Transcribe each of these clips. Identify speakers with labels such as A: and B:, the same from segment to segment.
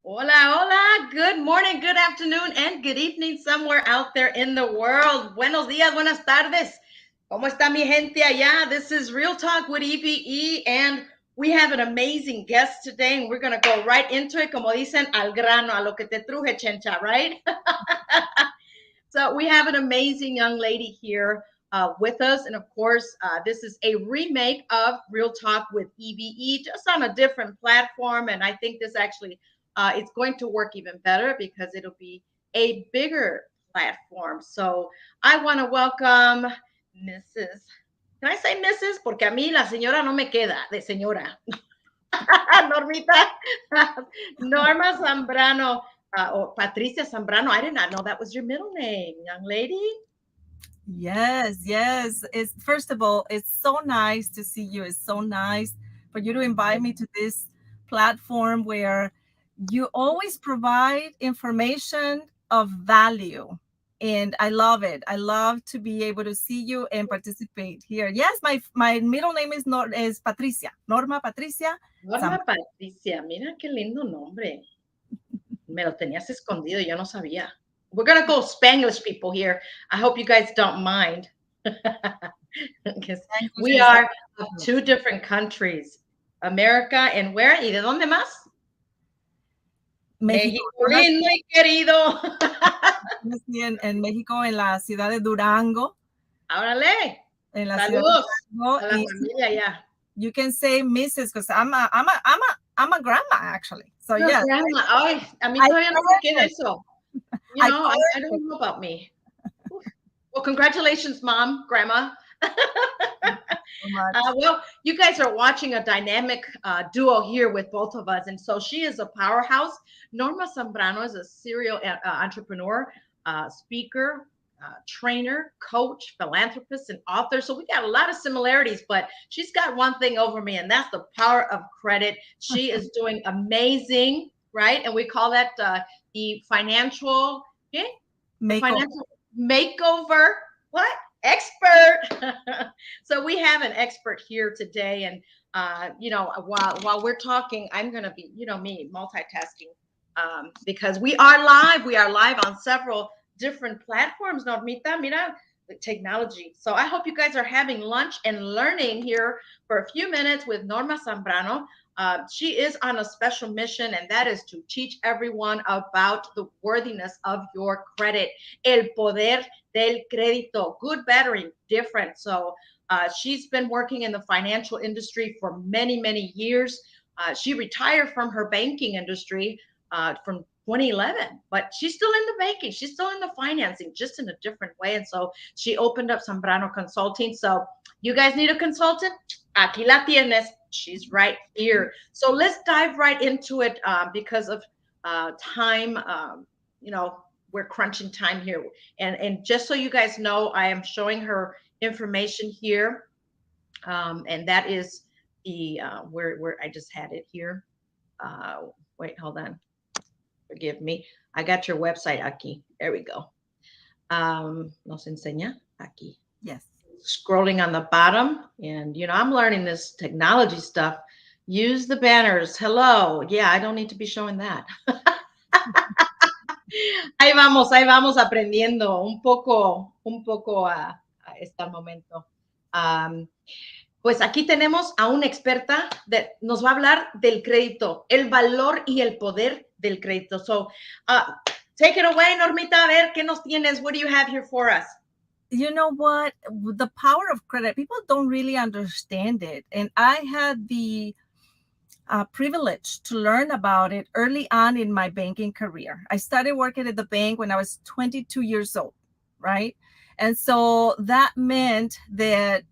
A: Hola, hola. Good morning, good afternoon, and good evening somewhere out there in the world. Buenos días, buenas tardes. ¿Cómo está mi gente allá? This is Real Talk with E.V.E. and we have an amazing guest today, and we're going to go right into it. Como dicen, al grano, a lo que te truje, chencha, right? So we have an amazing young lady here with us. And of course, this is a remake of Real Talk with E.V.E., just on a different platform. And I think this actually it's going to work even better because it'll be a bigger platform. So I want to welcome Mrs. Can I say Mrs.? Porque a mí la señora no me queda de señora. Normita, Norma Zambrano, or Patricia Zambrano. I did not know that was your middle name, young lady.
B: Yes. It's first of all, it's so nice to see you. It's so nice for you to invite me to this platform where you always provide information of value. And I love it. I love to be able to see you and participate here. Yes, my middle name is Patricia, Norma Patricia
A: Norma
B: Zambrano.
A: Patricia, mira qué lindo nombre. Me lo tenías escondido, yo no sabía. We're going to go Spanglish people here. I hope you guys don't mind. Because
B: Language
A: we
B: is
A: are of two different countries, America and where? ¿Y de dónde más?
B: México.
A: México lindo y querido.
B: En México, en la ciudad de Durango.
A: Órale.
B: En la ciudad de
A: Saludos
B: Durango.
A: a la familia ya.
B: You can say Mrs. because I'm a grandma actually. So
A: Your
B: yes,
A: grandma. Ay, a mí
B: I
A: todavía no me queda
B: corrected.
A: eso. You
B: I
A: know, I
B: corrected.
A: don't know about me. Well, congratulations, mom, grandma.
B: So much.
A: Well, you guys are watching a dynamic duo here with both of us. And so she is a powerhouse. Norma Zambrano is a serial entrepreneur, speaker, trainer, coach, philanthropist, and author. So we got a lot of similarities, but she's got one thing over me, and that's the power of credit. She is doing amazing, right? And we call that the financial, okay? The
B: Makeover.
A: financial makeover. What? Expert. So we have an expert here today, and while we're talking, I'm gonna be, me multitasking, because we are live. We are live on several different platforms. Normita, mira, the technology. So I hope you guys are having lunch and learning here for a few minutes with Norma Zambrano. She is on a special mission, and that is to teach everyone about the worthiness of your credit, el poder del crédito, good, bad, or indifferent. So she's been working in the financial industry for many, many years. She retired from her banking industry from 2011, but she's still in the banking. She's still in the financing, just in a different way. And so she opened up Zambrano Consulting. So you guys need a consultant? Aquí la tienes. She's right here. So let's dive right into it because of time. We're crunching time here. And just so you guys know, I am showing her information here. And that is the where I just had it here. Wait, hold on. Forgive me. I got your website aquí. There we go. Nos enseña aquí.
B: Yes.
A: Scrolling on the bottom, and I'm learning this technology stuff. Use the banners. Hello. Yeah, I don't need to be showing that. Ahí vamos aprendiendo un poco a este momento. Pues aquí tenemos a una experta nos va a hablar del crédito, el valor y el poder del crédito. So, take it away, Normita. A ver, ¿qué nos tienes? What do you have here for us?
B: You know what? The power of credit, people don't really understand it. And I had the privilege to learn about it early on in my banking career. I started working at the bank when I was 22 years old, right? And so that meant that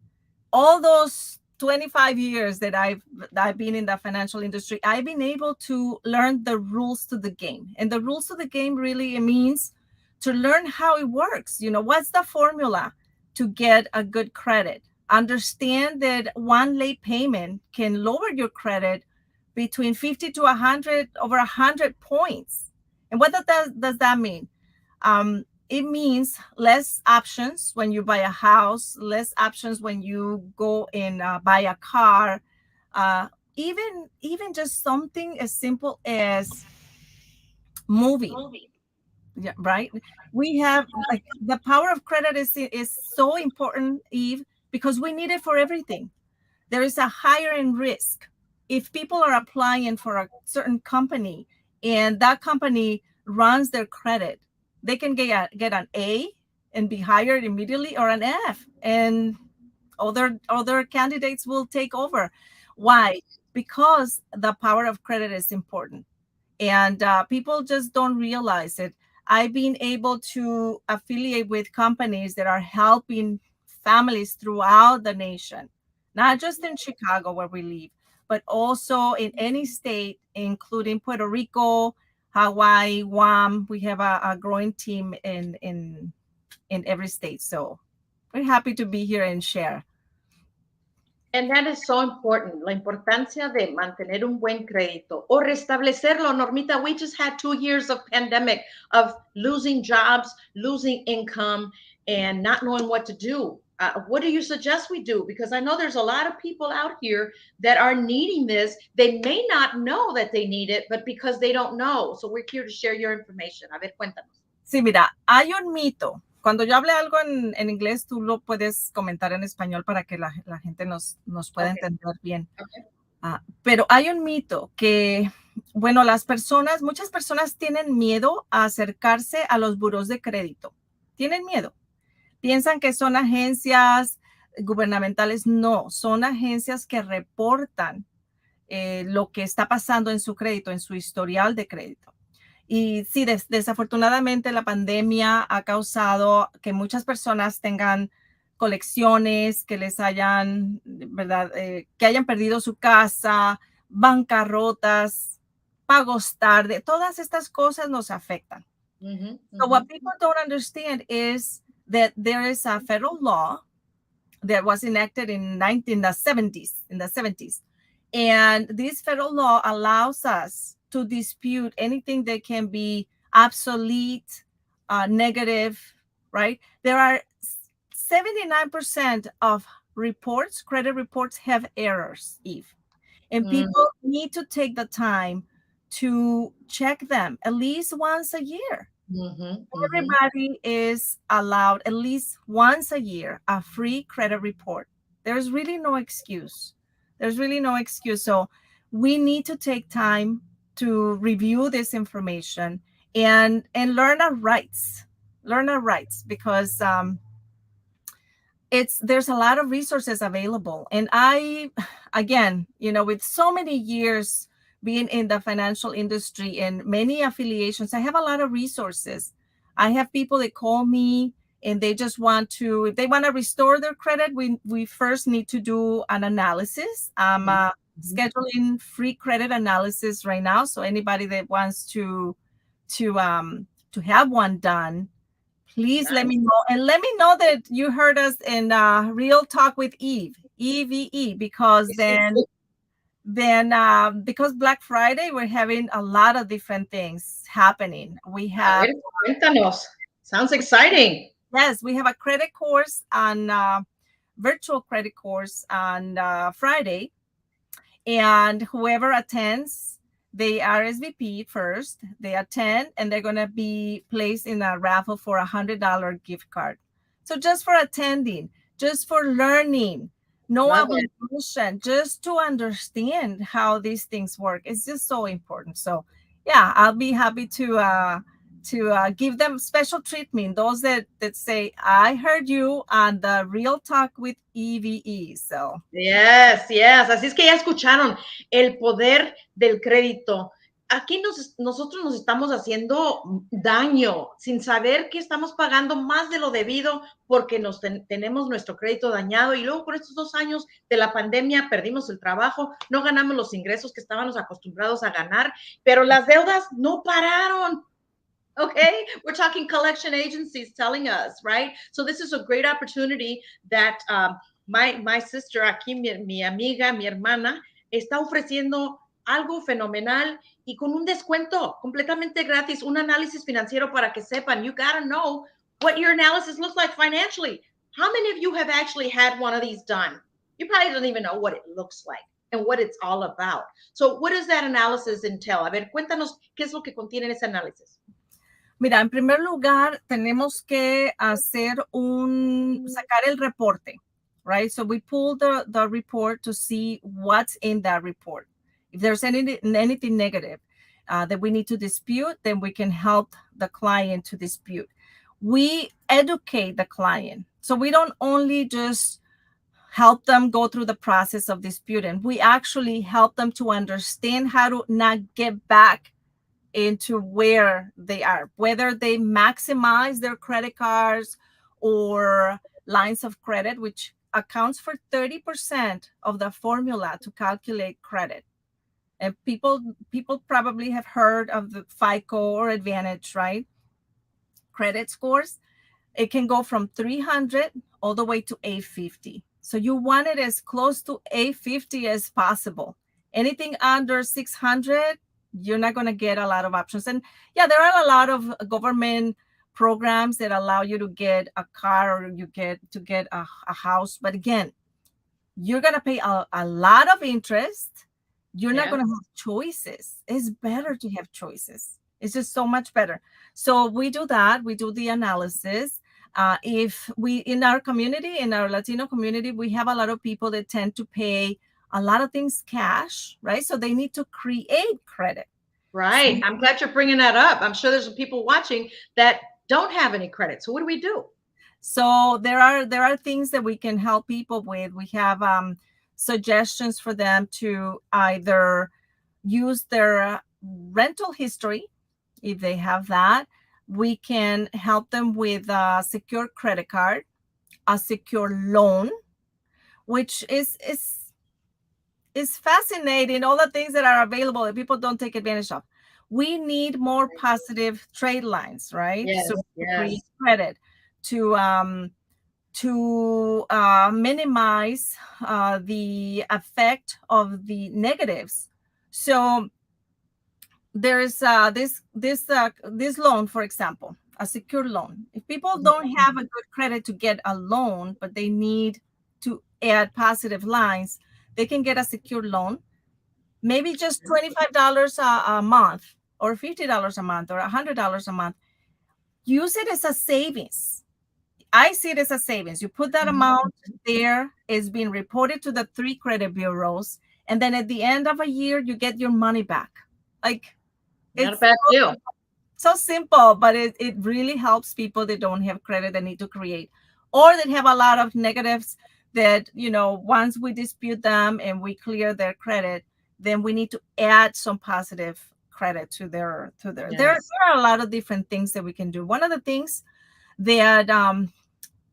B: all those 25 years that I've been in the financial industry, I've been able to learn the rules to the game. And the rules to the game really means to learn how it works. What's the formula to get a good credit? Understand that one late payment can lower your credit between 50 to 100, over 100 points. And what does that mean? It means less options when you buy a house, less options when you go and buy a car, even just something as simple as moving. Yeah, right. We have like the power of credit is so important, Eve, because we need it for everything. There is a higher end risk. If people are applying for a certain company and that company runs their credit, they can get an A and be hired immediately, or an F, and other candidates will take over. Why? Because the power of credit is important, and people just don't realize it. I've been able to affiliate with companies that are helping families throughout the nation, not just in Chicago where we live, but also in any state, including Puerto Rico, Hawaii, Guam. We have a growing team in every state. So we're happy to be here and share.
A: And that is so important, la importancia de mantener un buen crédito o restablecerlo. Normita, we just had 2 years of pandemic, of losing jobs, losing income, and not knowing what to do. What do you suggest we do? Because I know there's a lot of people out here that are needing this. They may not know that they need it, but because they don't know. So we're here to share your information. A ver, cuéntanos.
B: Sí, mira, hay un mito. Cuando yo hable algo en inglés, tú lo puedes comentar en español para que la gente nos pueda
A: Okay.
B: entender bien.
A: Okay.
B: Pero hay un mito que, bueno, muchas personas tienen miedo a acercarse a los buros de crédito. Tienen miedo. Piensan que son agencias gubernamentales. No, son agencias que reportan lo que está pasando en su crédito, en su historial de crédito. Y sí, desafortunadamente la pandemia ha causado que muchas personas tengan colecciones, que les hayan, ¿verdad? Que hayan perdido su casa, bancarrotas, pagos tarde. Todas estas cosas nos afectan. So what people don't understand is that there is a federal law that was enacted in the 70s. And this federal law allows us to dispute anything that can be obsolete, negative, right? There are 79% of credit reports have errors, Eve. And people need to take the time to check them at least once a year. Everybody is allowed at least once a year a free credit report. There's really no excuse. So we need to take time to review this information and learn our rights. Because there's a lot of resources available. And again, with so many years being in the financial industry and many affiliations, I have a lot of resources. I have people that call me and they just if they want to restore their credit, we first need to do an analysis. I'm scheduling free credit analysis right now. So anybody that wants to have one done, please let me know. And let me know that you heard us in Real Talk with Eve, E.V.E, because because Black Friday, we're having a lot of different things happening. We have,
A: Cuéntanos. Sounds exciting.
B: Yes, we have a credit course virtual credit course on Friday. And whoever attends, they RSVP first, they attend, and they're going to be placed in a raffle for $100 gift card. So just for attending, just for learning, no obligation, just to understand how these things work. It's just so important. So yeah, I'll be happy to give them special treatment. Those that say, I heard you on the Real Talk with E.V.E. So
A: Yes. Así es que ya escucharon el poder del crédito. Aquí nosotros nos estamos haciendo daño sin saber que estamos pagando más de lo debido porque tenemos nuestro crédito dañado y luego por estos 2 años de la pandemia perdimos el trabajo, no ganamos los ingresos que estábamos acostumbrados a ganar, pero las deudas no pararon. Okay, we're talking collection agencies telling us, right? So this is a great opportunity that my sister aquí, mi amiga, mi hermana, está ofreciendo algo fenomenal y con un descuento completamente gratis, un análisis financiero para que sepan. You gotta know what your analysis looks like financially. How many of you have actually had one of these done? You probably don't even know what it looks like. and what it's all about. So what does that analysis entail? A ver, cuéntanos qué es lo que contiene ese análisis.
B: Mira, en primer lugar, tenemos que sacar el reporte, right? So we pull the report to see what's in that report. If there's anything negative that we need to dispute, then we can help the client to dispute. We educate the client. So we don't only just help them go through the process of disputing. We actually help them to understand how to not get back into where they are, whether they maximize their credit cards or lines of credit, which accounts for 30% of the formula to calculate credit. And people probably have heard of the FICO or Advantage, right? Credit scores. It can go from 300 all the way to 850. So you want it as close to 850 as possible. Anything under 600, you're not going to get a lot of options. And yeah, there are a lot of government programs that allow you to get a car or you get a house. But again, you're going to pay a lot of interest. You're not going to have choices. It's better to have choices. It's just so much better. So we do that. We do the analysis. If we, in our community, in our Latino community, we have a lot of people that tend to pay a lot of things cash, right? So they need to create credit.
A: Right. I'm glad you're bringing that up. I'm sure there's some people watching that don't have any credit. So what do we do?
B: So there are things that we can help people with. We have suggestions for them to either use their rental history, if they have that. We can help them with a secure credit card, a secure loan, which is fascinating. All the things that are available that people don't take advantage of. We need more positive trade lines, right?
A: Yes,
B: So
A: yes.
B: create credit to minimize the effect of the negatives. So there's this loan, for example, a secure loan. If people don't have a good credit to get a loan, but they need to add positive lines, they can get a secure loan, maybe just $25 a month or $50 a month or $100 a month. Use it as a savings. I see it as a savings. You put that amount there, it's being reported to the 3 credit bureaus, and then at the end of a year, you get your money back. Like,
A: not a bad deal.
B: So simple, but it really helps people that don't have credit that need to create, or that have a lot of negatives that, once we dispute them and we clear their credit, then we need to add some positive credit to their.
A: Yes.
B: There are a lot of different things that we can do. One of the things that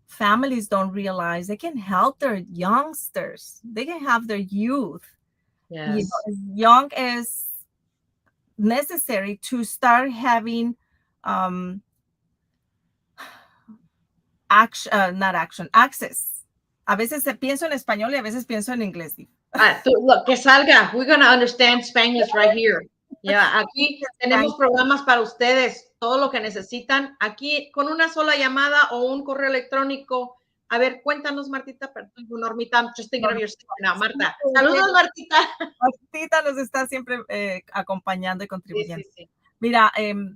B: families don't realize, they can help their youngsters. They can have their youth,
A: yes,
B: as young as necessary to start having access. A veces pienso en español y a veces pienso en inglés.
A: Look, que salga. We're going to understand Spanish right here. Yeah, aquí tenemos programas para ustedes, todo lo que necesitan. Aquí con una sola llamada o un correo electrónico. A ver, cuéntanos, Martita. Normita, I'm just thinking of your now, Marta. Saludos, Martita.
B: Martita nos está siempre acompañando y contribuyendo.
A: Sí.
B: Mira,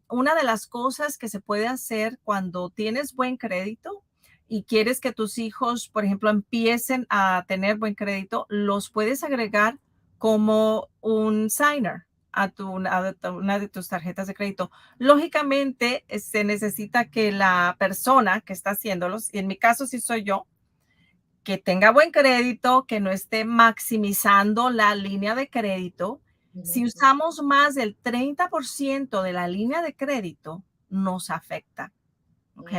B: una de las cosas que se puede hacer cuando tienes buen crédito y quieres que tus hijos, por ejemplo, empiecen a tener buen crédito, los puedes agregar como un signer a una de tus tarjetas de crédito. Lógicamente, se necesita que la persona que está haciéndolos, y en mi caso sí soy yo, que tenga buen crédito, que no esté maximizando la línea de crédito. Si usamos más del 30% de la línea de crédito, nos afecta. ¿Ok?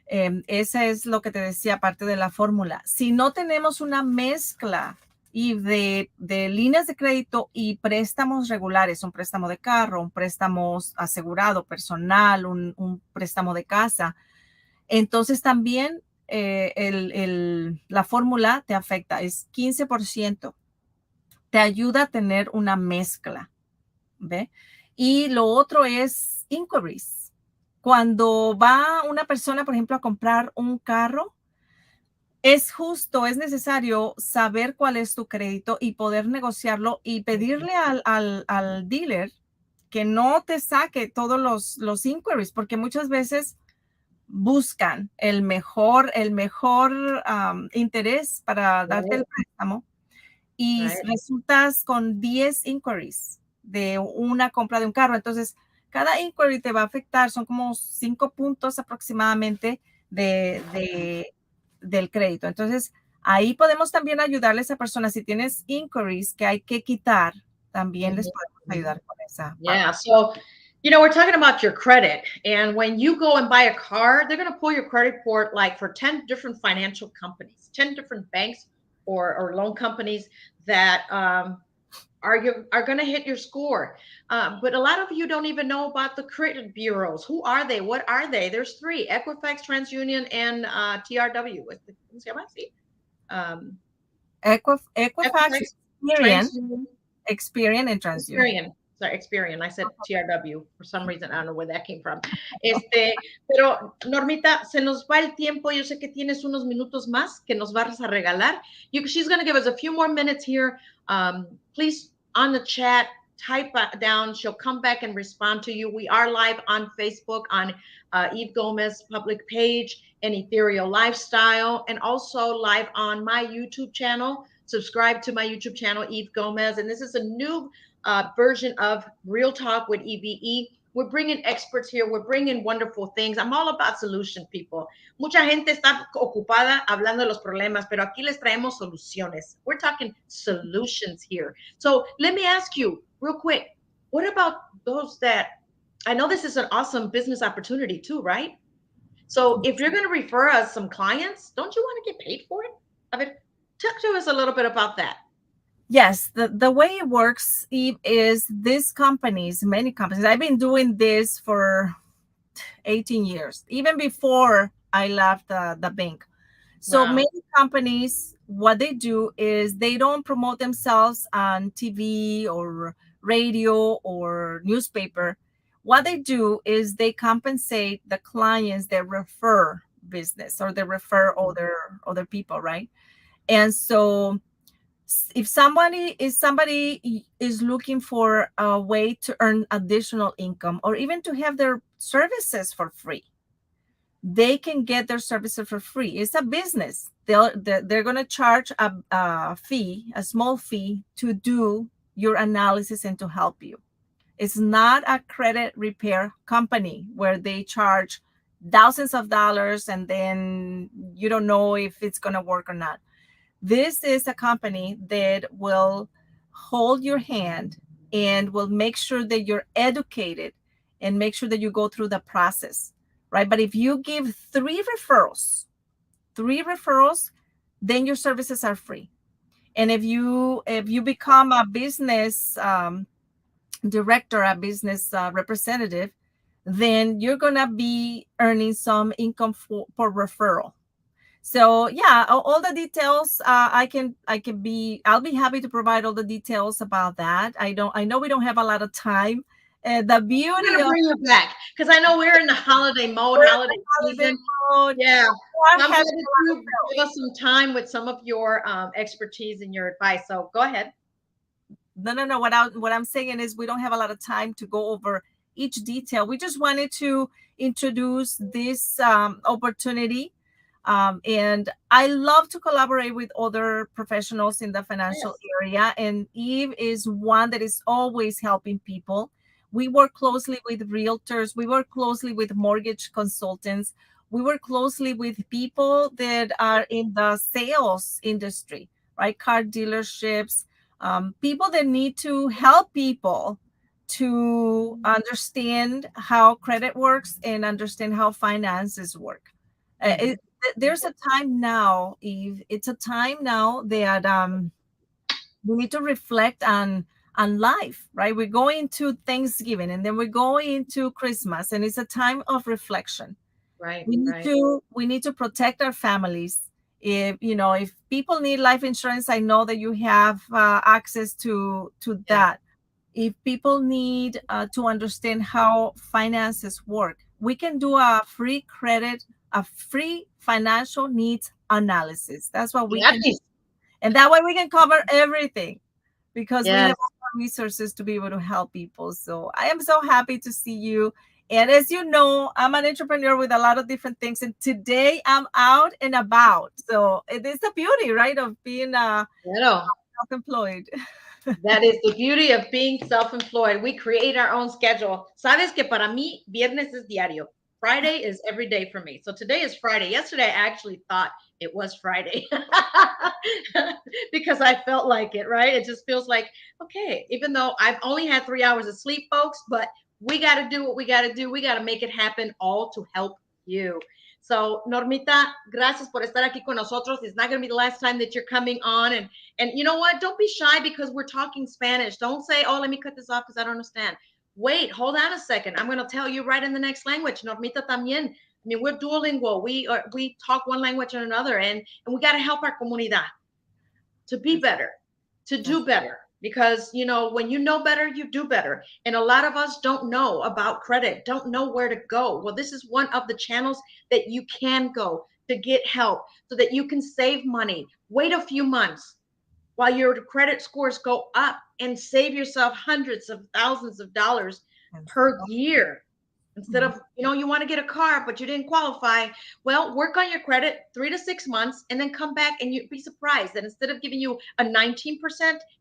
B: Esa es lo que te decía, parte de la fórmula. Si no tenemos una mezcla y de líneas de crédito y préstamos regulares, un préstamo de carro, un préstamo asegurado personal, un préstamo de casa, entonces también la fórmula te afecta, es 15%. Te ayuda a tener una mezcla, ¿ve? Y lo otro es inquiries. Cuando va una persona, por ejemplo, a comprar un carro, Es justo, es necesario saber cuál es tu crédito y poder negociarlo y pedirle al dealer que no te saque todos los inquiries, porque muchas veces buscan el mejor interés para darte el
A: Right,
B: préstamo y
A: right.
B: resultas con 10 inquiries de una compra de un carro. Entonces, cada inquiry te va a afectar, son como 5 puntos aproximadamente del crédito. Entonces, ahí podemos también ayudarle a esa persona. Si tienes inquiries que hay que quitar, también les
A: Mhm,
B: podemos
A: mhm.
B: ayudar con esa parte.
A: Yeah. So, we're talking about your credit. And when you go and buy a car, they're going to pull your credit report like for 10 different financial companies, 10 different banks or loan companies that are going to hit your score. But a lot of you don't even know about the credit bureaus. Who are they? What are they? There's three: Equifax, TransUnion, and TRW. ¿Cómo se llama? Sí. Um,
B: Equifax,
A: Equifax,
B: Experian,
A: TransUnion,
B: Experian and TransUnion.
A: Experian. Sorry, Experian. I said TRW for some reason. I don't know where that came from. Pero Normita, se nos va el tiempo. Yo sé que tienes unos minutos más que nos vas a regalar. She's going to give us a few more minutes here. Please, on the chat, type down. She'll come back and respond to you. We are live on Facebook on Eve Gomez public page and Ethereal Lifestyle, and also live on my YouTube channel. Subscribe to my YouTube channel, Eve Gomez. And this is a new version of Real Talk with E.V.E. We're bringing experts here. We're bringing wonderful things. I'm all about solutions, people. Mucha gente está ocupada hablando de los problemas, pero aquí les traemos soluciones. We're talking solutions here. So let me ask you real quick, what about those that, I know this is an awesome business opportunity too, right? So if you're going to refer us some clients, don't you want to get paid for it? I mean, talk to us a little bit about that.
B: Yes, the way it works, Eve, is these companies, many companies, I've been doing this for 18 years, even before I left the bank. So
A: Wow.
B: many companies, what they do is they don't promote themselves on TV or radio or newspaper. What they do is they compensate the clients that refer business or they refer other people, right? And so if somebody is looking for a way to earn additional income or even to have their services for free, they can get their services for free. It's a business. They're going to charge a fee, a small fee, to do your analysis and to help you. It's not a credit repair company where they charge thousands of dollars and then you don't know if it's going to work or not. This is a company that will hold your hand and will make sure that you're educated and make sure that you go through the process, right? But if you give three referrals, then your services are free. And if you become a business director, a business representative, then you're gonna be earning some income for referral. So yeah, all the details I'll be happy to provide all the details about that. I know we don't have a lot of time. The
A: I'm
B: beauty
A: gonna
B: of
A: bring you back because I know we're in the holiday mode,
B: we're in
A: holiday
B: the holiday
A: season.
B: mode.
A: Yeah.
B: We are
A: So I'm glad
B: having
A: that
B: a lot of
A: you give us some time with some of your expertise and your advice. So go ahead.
B: no. What I'm saying is we don't have a lot of time to go over each detail. We just wanted to introduce this opportunity. And I love to collaborate with other professionals in the financial
A: Yes.
B: area. And Eve is one that is always helping people. We work closely with realtors, we work closely with mortgage consultants, we work closely with people that are in the sales industry, right? Car dealerships, people that need to help people to understand how credit works and understand how finances work.
A: Mhm.
B: There's a time now, Eve. It's a time now that we need to reflect on life, right? We're going to Thanksgiving and then we're going into Christmas, and it's a time of reflection.
A: Right.
B: We need
A: Right.
B: to we need to protect our families. If people need life insurance, I know that you have access to
A: Yeah.
B: that. If people need to understand how finances work, we can do a free financial needs analysis. That's what we can,
A: Gratis.
B: and that way we can cover everything because we have
A: Yes.
B: all the resources to be able to help people. So I am so happy to see you. And as you know, I'm an entrepreneur with a lot of different things. And today I'm out and about. So it is the beauty, right, of being
A: Claro.
B: self-employed.
A: That is the beauty of being self-employed. We create our own schedule. Sabes que para mí, viernes es diario. Friday is every day for me. So today is Friday. Yesterday, I actually thought it was Friday because I felt like it, right? It just feels like, okay, even though I've only had 3 hours of sleep, folks, but we got to do what we got to do. We got to make it happen all to help you. So, Normita, gracias por estar aquí con nosotros. It's not going to be the last time that you're coming on. And you know what? Don't be shy because we're talking Spanish. Don't say, oh, let me cut this off because I don't understand. Wait, hold on a second. I'm going to tell you right in the next language. Normita también. I mean, we're duolingual. We talk one language and another, and we got to help our comunidad to be better, to do better. Because, when you know better, you do better. And a lot of us don't know about credit, don't know where to go. Well, this is one of the channels that you can go to get help so that you can save money. Wait a few months while your credit scores go up and save yourself hundreds of thousands of dollars per year. Instead of, you want to get a car, but you didn't qualify. Well, work on your credit 3 to 6 months and then come back and you'd be surprised that instead of giving you a 19%,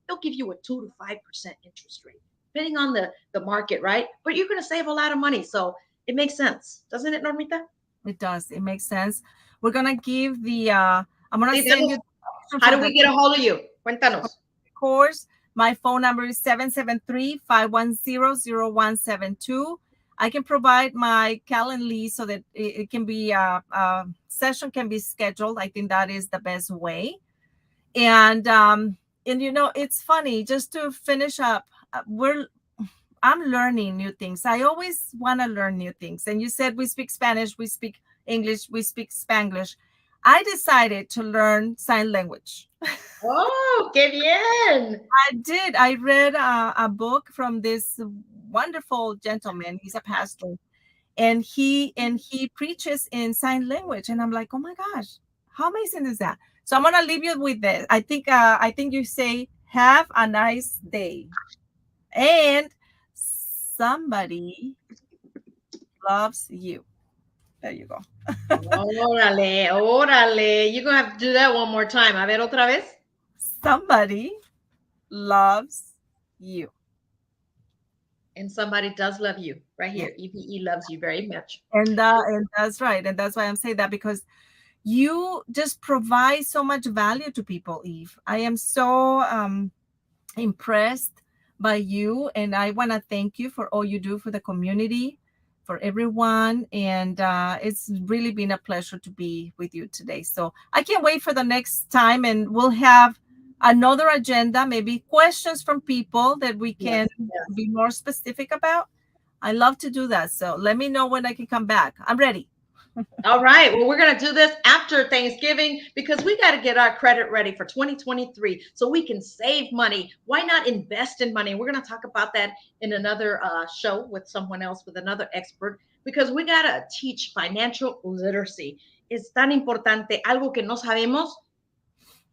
A: they'll give you a 2 to 5% interest rate, depending on the market, right? But you're going to save a lot of money. So it makes sense. Doesn't it, Normita?
B: It does. It makes sense. We're gonna give I'm gonna
A: Sí,
B: send you
A: how
B: for
A: do
B: the
A: we get a hold of you? Cuéntanos.
B: course. My phone number is 773-510-0172. I can provide my Calendly so that it can be a session can be scheduled. I think that is the best way. And it's funny, just to finish up, I'm learning new things. I always want to learn new things. And you said we speak Spanish, we speak English, we speak Spanglish. I decided to learn sign language.
A: Oh, qué bien.
B: I did. I read a book from this wonderful gentleman. He's a pastor, and he preaches in sign language. And I'm like, oh my gosh, how amazing is that? So I'm gonna leave you with this. I think you say, have a nice day, and somebody loves you. There you go.
A: Órale, órale. You're going to have to do that one more time. A ver, otra vez.
B: Somebody loves you.
A: And somebody does love you right here. E.V.E. loves you very much.
B: And that's right. And that's why I'm saying that, because you just provide so much value to people, Eve. I am so impressed by you, and I want to thank you for all you do for the community, for everyone. And it's really been a pleasure to be with you today. So I can't wait for the next time, and we'll have another agenda, maybe questions from people that we can be more specific about. I love to do that. So let me know when I can come back. I'm ready.
A: All right. Well, we're going to do this after Thanksgiving because we got to get our credit ready for 2023 so we can save money. Why not invest in money? We're going to talk about that in another show with someone else, with another expert, because we got to teach financial literacy. Es tan importante, algo que no sabemos.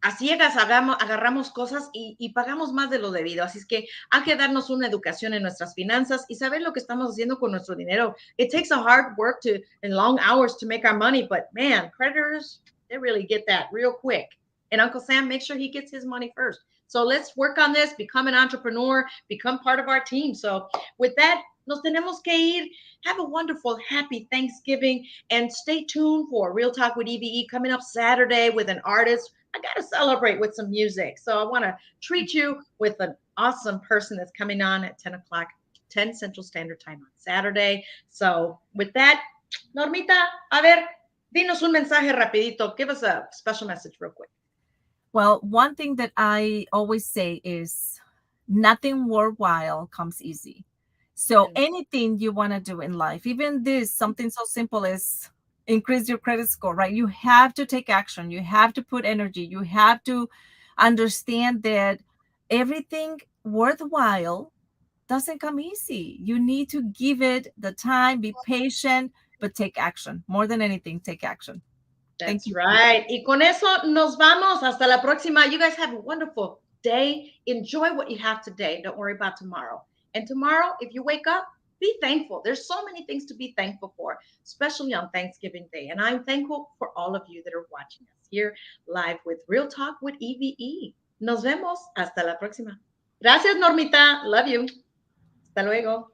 A: A ciegas agarramos cosas y pagamos más de lo debido. Así es que hay que darnos una educación en nuestras finanzas y saber lo que estamos haciendo con nuestro dinero. It takes a hard work and long hours to make our money, but man, creditors, they really get that real quick. And Uncle Sam makes sure he gets his money first. So let's work on this, become an entrepreneur, become part of our team. So with that, nos tenemos que ir. Have a wonderful, happy Thanksgiving, and stay tuned for Real Talk with E.V.E. coming up Saturday with an artist. I got to celebrate with some music. So I want to treat you with an awesome person that's coming on at 10 o'clock, 10 Central Standard Time on Saturday. So with that, Normita, a ver, dinos un mensaje rapidito. Give us a special message real quick.
B: Well, one thing that I always say is nothing worthwhile comes easy. So anything you want to do in life, even this, something so simple as increase your credit score, right? You have to take action. You have to put energy. You have to understand that everything worthwhile doesn't come easy. You need to give it the time, be patient, but take action. More than anything, take action. Thank
A: That's
B: you.
A: right. Y con eso nos vamos. Hasta la próxima. You guys have a wonderful day. Enjoy what you have today. Don't worry about tomorrow. And tomorrow, if you wake up, be thankful. There's so many things to be thankful for, especially on Thanksgiving Day. And I'm thankful for all of you that are watching us here live with Real Talk with E.V.E. Nos vemos. Hasta la próxima. Gracias, Normita. Love you. Hasta luego.